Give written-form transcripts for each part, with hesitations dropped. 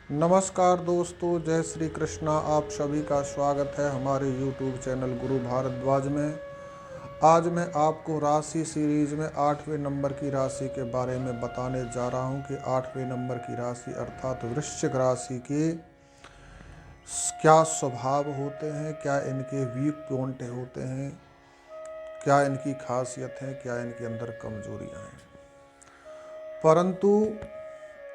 नमस्कार दोस्तों, जय श्री कृष्णा। आप सभी का स्वागत है हमारे YouTube चैनल गुरु भारद्वाज में। आज मैं आपको राशि सीरीज में 8वें नंबर की राशि के बारे में बताने जा रहा हूं कि 8वें नंबर की राशि अर्थात वृश्चिक राशि के क्या स्वभाव होते हैं, क्या इनके वीक पॉइंट होते हैं, क्या इनकी खासियत है, क्या इनके अंदर कमजोरियां हैं। परंतु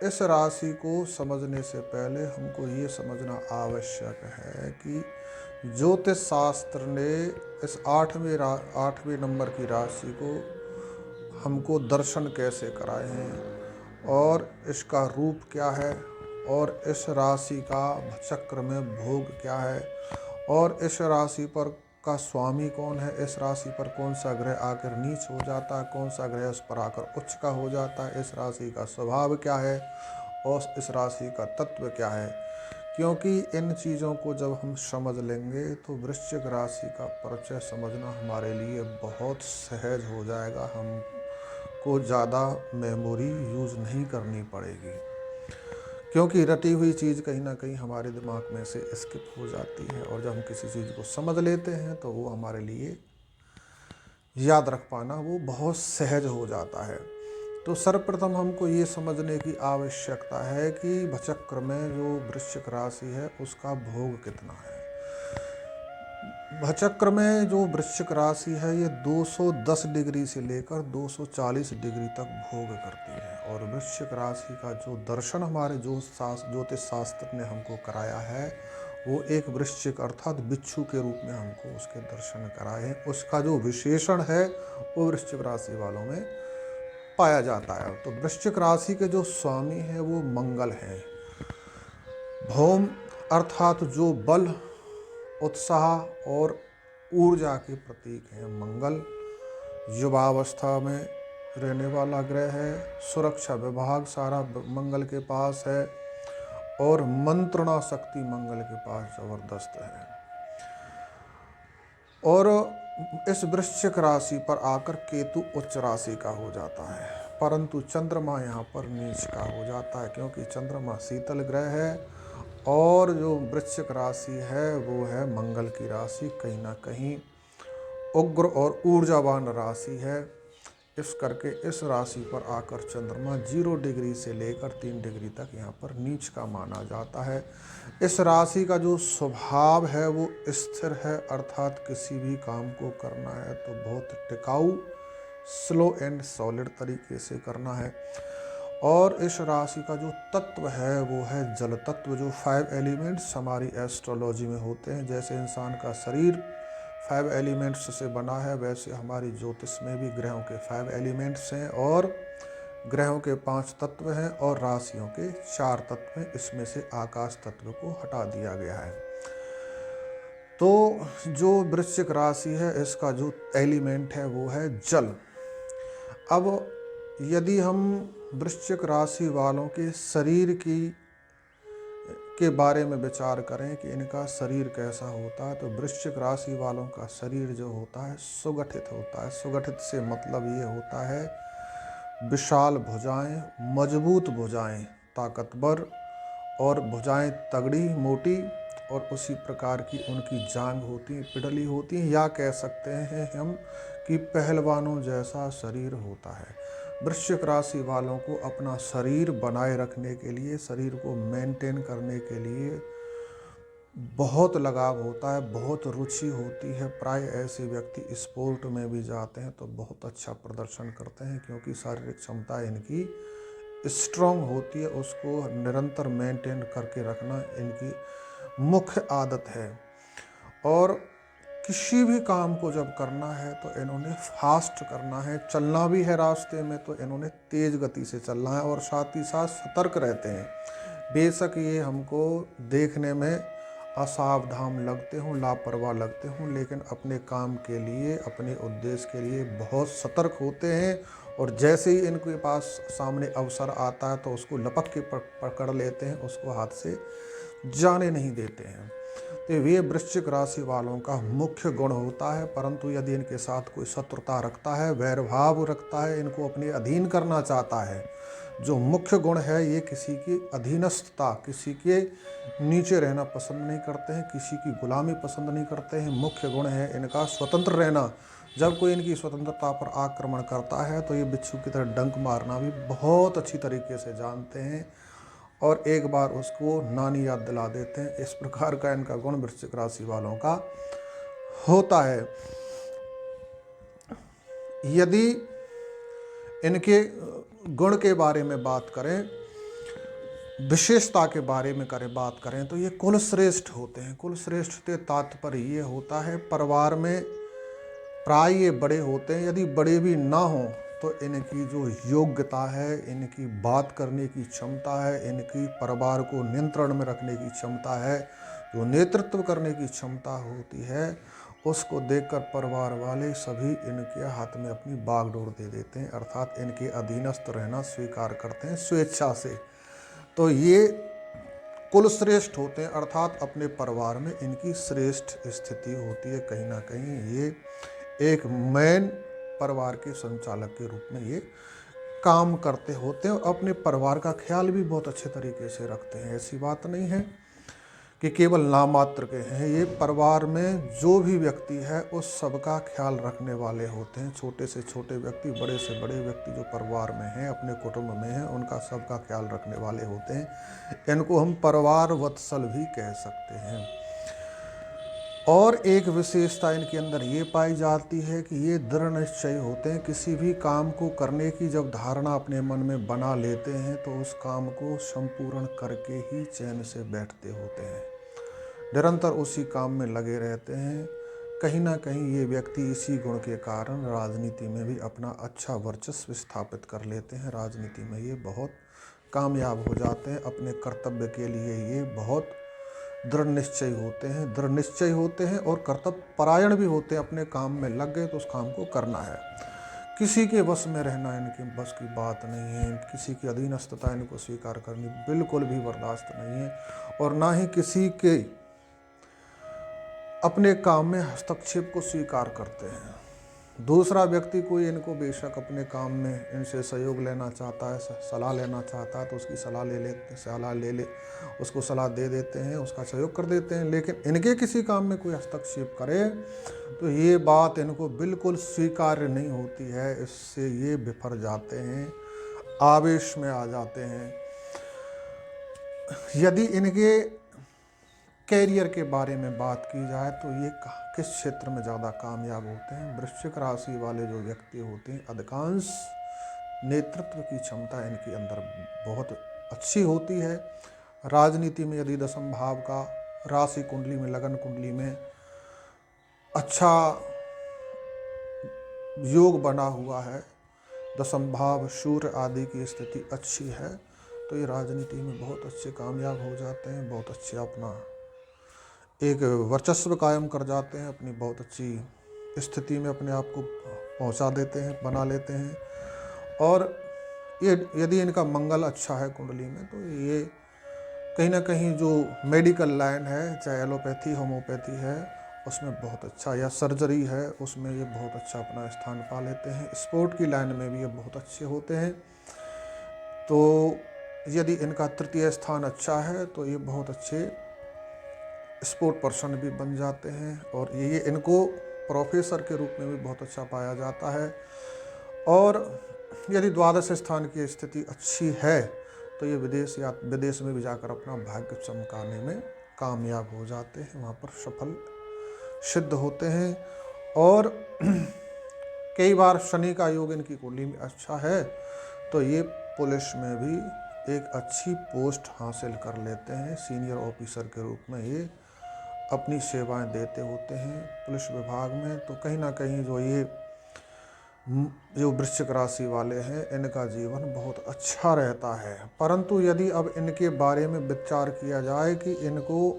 इस राशि को समझने से पहले हमको ये समझना आवश्यक है कि ज्योतिष शास्त्र ने इस 8वें नंबर की राशि को हमको दर्शन कैसे कराए हैं और इसका रूप क्या है और इस राशि का चक्र में भोग क्या है और इस राशि पर का स्वामी कौन है, इस राशि पर कौन सा ग्रह आकर नीच हो जाता है, कौन सा ग्रह उस पर आकर उच्च का हो जाता है, इस राशि का स्वभाव क्या है और इस राशि का तत्व क्या है। क्योंकि इन चीज़ों को जब हम समझ लेंगे तो वृश्चिक राशि का परिचय समझना हमारे लिए बहुत सहज हो जाएगा। हमको ज़्यादा मेमोरी यूज़ नहीं करनी पड़ेगी, क्योंकि रटी हुई चीज़ कहीं ना कहीं हमारे दिमाग में से स्किप हो जाती है और जब हम किसी चीज़ को समझ लेते हैं तो वो हमारे लिए याद रख पाना वो बहुत सहज हो जाता है। तो सर्वप्रथम हमको ये समझने की आवश्यकता है कि भचक्र में जो वृश्चिक राशि है उसका भोग कितना है। भचक्र में जो वृश्चिक राशि है ये 210 डिग्री से लेकर 240 डिग्री तक भोग करती है और वृश्चिक राशि का जो दर्शन हमारे ज्योतिष शास्त्र ने हमको कराया है वो एक वृश्चिक अर्थात बिच्छू के रूप में हमको उसके दर्शन कराए हैं। उसका जो विशेषण है वो वृश्चिक राशि वालों में पाया जाता है। तो वृश्चिक राशि के जो स्वामी है वो मंगल हैं। भौम अर्थात जो बल, उत्साह और ऊर्जा के प्रतीक हैं। मंगल युवावस्था में रहने वाला ग्रह है। सुरक्षा विभाग सारा मंगल के पास है और मंत्रणा शक्ति मंगल के पास जबरदस्त है। और इस वृश्चिक राशि पर आकर केतु उच्च राशि का हो जाता है, परंतु चंद्रमा यहाँ पर नीच का हो जाता है, क्योंकि चंद्रमा शीतल ग्रह है और जो वृश्चिक राशि है वो है मंगल की राशि, कहीं ना कहीं उग्र और ऊर्जावान राशि है। इस करके इस राशि पर आकर चंद्रमा 0 डिग्री से लेकर 3 डिग्री तक यहाँ पर नीच का माना जाता है। इस राशि का जो स्वभाव है वो स्थिर है, अर्थात किसी भी काम को करना है तो बहुत टिकाऊ, स्लो एंड सॉलिड तरीके से करना है। और इस राशि का जो तत्व है वो है जल तत्व। जो 5 एलिमेंट्स हमारी एस्ट्रोलॉजी में होते हैं, जैसे इंसान का शरीर 5 एलिमेंट्स से बना है, वैसे हमारी ज्योतिष में भी ग्रहों के 5 एलिमेंट्स हैं और ग्रहों के 5 तत्व हैं और राशियों के 4 तत्व हैं। इसमें से आकाश तत्व को हटा दिया गया है। तो जो वृश्चिक राशि है इसका जो एलिमेंट है वो है जल। अब यदि हम वृश्चिक राशि वालों के शरीर के बारे में विचार करें कि इनका शरीर कैसा होता है, तो वृश्चिक राशि वालों का शरीर जो होता है सुगठित होता है। सुगठित से मतलब ये होता है विशाल भुजाएं, मजबूत भुजाएं, ताकतवर और भुजाएं तगड़ी मोटी, और उसी प्रकार की उनकी जांघ होती, पिडली होती है, या कह सकते हैं हम कि पहलवानों जैसा शरीर होता है। वृश्चिक राशि वालों को अपना शरीर बनाए रखने के लिए, शरीर को मेंटेन करने के लिए बहुत लगाव होता है, बहुत रुचि होती है। प्राय ऐसे व्यक्ति स्पोर्ट में भी जाते हैं तो बहुत अच्छा प्रदर्शन करते हैं, क्योंकि शारीरिक क्षमता इनकी स्ट्रॉन्ग होती है। उसको निरंतर मेंटेन करके रखना इनकी मुख्य आदत है। और किसी भी काम को जब करना है तो इन्होंने फास्ट करना है, चलना भी है रास्ते में तो इन्होंने तेज गति से चलना है और साथ ही साथ सतर्क रहते हैं। बेशक ये हमको देखने में असावधान लगते हों, लापरवाह लगते हों, लेकिन अपने काम के लिए, अपने उद्देश्य के लिए बहुत सतर्क होते हैं और जैसे ही इनके पास सामने अवसर आता है तो उसको लपक के पकड़ लेते हैं, उसको हाथ से जाने नहीं देते हैं। तो वे वृश्चिक राशि वालों का मुख्य गुण होता है। परंतु यदि इनके साथ कोई शत्रुता रखता है, वैरभाव रखता है, इनको अपने अधीन करना चाहता है, जो मुख्य गुण है ये किसी की अधीनस्थता, किसी के नीचे रहना पसंद नहीं करते हैं, किसी की गुलामी पसंद नहीं करते हैं। मुख्य गुण है इनका स्वतंत्र रहना। जब कोई इनकी स्वतंत्रता पर आक्रमण करता है तो ये बिच्छू की तरह डंक मारना भी बहुत अच्छी तरीके से जानते हैं और एक बार उसको नानी याद दिला देते हैं। इस प्रकार का इनका गुण वृश्चिक राशि वालों का होता है। यदि इनके गुण के बारे में बात करें, विशेषता के बारे में बात करें तो ये कुलश्रेष्ठ होते हैं। कुलश्रेष्ठ से तात्पर्य ये होता है परिवार में प्राय ये बड़े होते हैं। यदि बड़े भी ना हों तो इनकी जो योग्यता है, इनकी बात करने की क्षमता है, इनकी परिवार को नियंत्रण में रखने की क्षमता है, जो नेतृत्व करने की क्षमता होती है, उसको देखकर परिवार वाले सभी इनके हाथ में अपनी बागडोर दे देते हैं, अर्थात इनके अधीनस्थ रहना स्वीकार करते हैं स्वेच्छा से। तो ये कुलश्रेष्ठ होते हैं, अर्थात अपने परिवार में इनकी श्रेष्ठ स्थिति होती है। कहीं ना कहीं ये एक मेन परिवार के संचालक के रूप में ये काम करते होते हैं और अपने परिवार का ख्याल भी बहुत अच्छे तरीके से रखते हैं। ऐसी बात नहीं है कि केवल नामात्र के हैं, ये परिवार में जो भी व्यक्ति है उस सबका ख्याल रखने वाले होते हैं। छोटे से छोटे व्यक्ति, बड़े से बड़े व्यक्ति जो परिवार में हैं, अपने कुटुंब में हैं, उनका सबका ख्याल रखने वाले होते हैं। इनको हम परिवार वत्सल भी कह सकते हैं। और एक विशेषता इनके अंदर ये पाई जाती है कि ये दृढ़ निश्चयी होते हैं। किसी भी काम को करने की जब धारणा अपने मन में बना लेते हैं तो उस काम को संपूर्ण करके ही चैन से बैठते होते हैं, निरंतर उसी काम में लगे रहते हैं। कहीं ना कहीं ये व्यक्ति इसी गुण के कारण राजनीति में भी अपना अच्छा वर्चस्व स्थापित कर लेते हैं। राजनीति में ये बहुत कामयाब हो जाते हैं। अपने कर्तव्य के लिए ये बहुत दृढ़ निश्चय होते हैं, दृढ़ निश्चय होते हैं और कर्तव्य परायण भी होते हैं। अपने काम में लग गए तो उस काम को करना है। किसी के वश में रहना इनके बस की बात नहीं है। किसी की अधीनस्थता इनको स्वीकार करनी बिल्कुल भी बर्दाश्त नहीं है और ना ही किसी के अपने काम में हस्तक्षेप को स्वीकार करते हैं। दूसरा व्यक्ति कोई इनको बेशक अपने काम में इनसे सहयोग लेना चाहता है, सलाह लेना चाहता है तो उसकी सलाह ले उसको सलाह दे देते हैं, उसका सहयोग कर देते हैं। लेकिन इनके किसी काम में कोई हस्तक्षेप करे तो ये बात इनको बिल्कुल स्वीकार्य नहीं होती है। इससे ये बिफर जाते हैं, आवेश में आ जाते हैं। यदि इनके कैरियर के बारे में बात की जाए तो ये किस क्षेत्र में ज़्यादा कामयाब होते हैं? वृश्चिक राशि वाले जो व्यक्ति होते हैं, अधिकांश नेतृत्व की क्षमता इनके अंदर बहुत अच्छी होती है। राजनीति में यदि दशम भाव का राशि कुंडली में, लगन कुंडली में अच्छा योग बना हुआ है, दशम भाव सूर्य आदि की स्थिति अच्छी है, तो ये राजनीति में बहुत अच्छे कामयाब हो जाते हैं। बहुत अच्छे अपना एक वर्चस्व कायम कर जाते हैं, अपनी बहुत अच्छी स्थिति में अपने आप को पहुंचा देते हैं, बना लेते हैं। और ये यदि इनका मंगल अच्छा है कुंडली में तो ये कहीं ना कहीं जो मेडिकल लाइन है, चाहे एलोपैथी होम्योपैथी है, उसमें बहुत अच्छा, या सर्जरी है उसमें ये बहुत अच्छा अपना स्थान पा लेते हैं। स्पोर्ट की लाइन में भी ये बहुत अच्छे होते हैं। तो यदि इनका तृतीय स्थान अच्छा है तो ये बहुत अच्छे स्पोर्ट पर्सन भी बन जाते हैं और ये इनको प्रोफेसर के रूप में भी बहुत अच्छा पाया जाता है। और यदि द्वादश स्थान की स्थिति अच्छी है तो ये विदेश में भी जाकर अपना भाग्य चमकाने में कामयाब हो जाते हैं, वहाँ पर सफल सिद्ध होते हैं। और कई बार शनि का योग इनकी कुंडली में अच्छा है तो ये पुलिस में भी एक अच्छी पोस्ट हासिल कर लेते हैं। सीनियर ऑफिसर के रूप में ये अपनी सेवाएं देते होते हैं पुलिस विभाग में। तो कहीं ना कहीं जो वृश्चिक राशि वाले हैं इनका जीवन बहुत अच्छा रहता है। परंतु यदि अब इनके बारे में विचार किया जाए कि इनको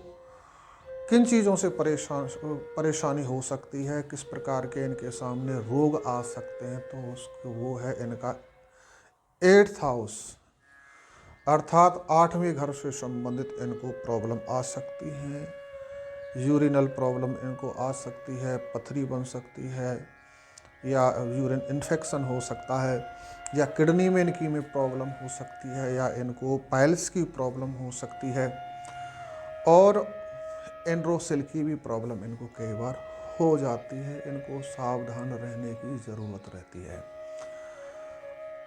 किन चीज़ों से परेशानी हो सकती है, किस प्रकार के इनके सामने रोग आ सकते हैं, तो वो है इनका 8th हाउस, अर्थात 8वें घर से संबंधित इनको प्रॉब्लम आ सकती है। यूरिनल प्रॉब्लम इनको आ सकती है, पथरी बन सकती है, या यूरिन इन्फेक्शन हो सकता है, या किडनी में इनकी में प्रॉब्लम हो सकती है, या इनको पाइल्स की प्रॉब्लम हो सकती है, और एंड्रोसेल की भी प्रॉब्लम इनको कई बार हो जाती है। इनको सावधान रहने की ज़रूरत रहती है।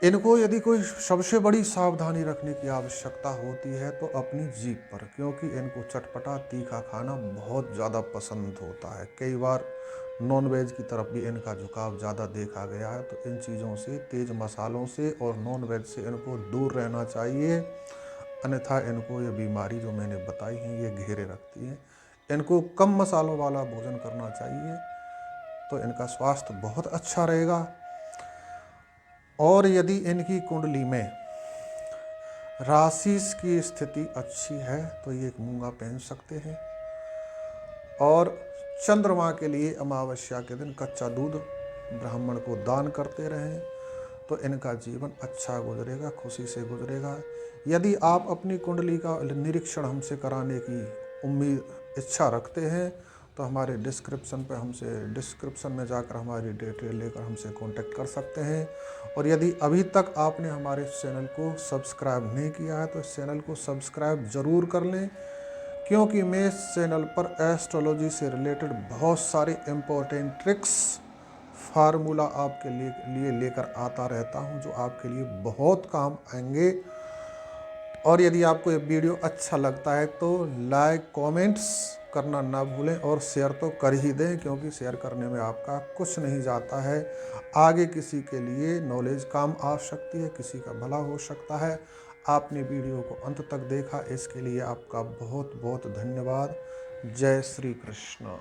इनको यदि कोई सबसे बड़ी सावधानी रखने की आवश्यकता होती है तो अपनी जीभ पर, क्योंकि इनको चटपटा तीखा खाना बहुत ज़्यादा पसंद होता है। कई बार नॉनवेज की तरफ भी इनका झुकाव ज़्यादा देखा गया है, तो इन चीज़ों से, तेज़ मसालों से और नॉनवेज से इनको दूर रहना चाहिए, अन्यथा इनको ये बीमारी जो मैंने बताई है ये घेरे रखती है। इनको कम मसालों वाला भोजन करना चाहिए, तो इनका स्वास्थ्य बहुत अच्छा रहेगा। और यदि इनकी कुंडली में राशि की स्थिति अच्छी है तो ये एक मूंगा पहन सकते हैं। और चंद्रमा के लिए अमावस्या के दिन कच्चा दूध ब्राह्मण को दान करते रहें तो इनका जीवन अच्छा गुजरेगा, खुशी से गुजरेगा। यदि आप अपनी कुंडली का निरीक्षण हमसे कराने की इच्छा रखते हैं तो हमारे डिस्क्रिप्शन में जाकर हमारी डिटेल लेकर हमसे कांटेक्ट कर सकते हैं। और यदि अभी तक आपने हमारे चैनल को सब्सक्राइब नहीं किया है तो इस चैनल को सब्सक्राइब ज़रूर कर लें, क्योंकि मैं इस चैनल पर एस्ट्रोलॉजी से रिलेटेड बहुत सारे इम्पोर्टेंट ट्रिक्स, फार्मूला आपके लिए लेकर आता रहता हूं, जो आपके लिए बहुत काम आएंगे। और यदि आपको ये वीडियो अच्छा लगता है तो लाइक कमेंट्स करना ना भूलें, और शेयर तो कर ही दें, क्योंकि शेयर करने में आपका कुछ नहीं जाता है। आगे किसी के लिए नॉलेज काम आ सकती है, किसी का भला हो सकता है। आपने वीडियो को अंत तक देखा, इसके लिए आपका बहुत बहुत धन्यवाद। जय श्री कृष्ण।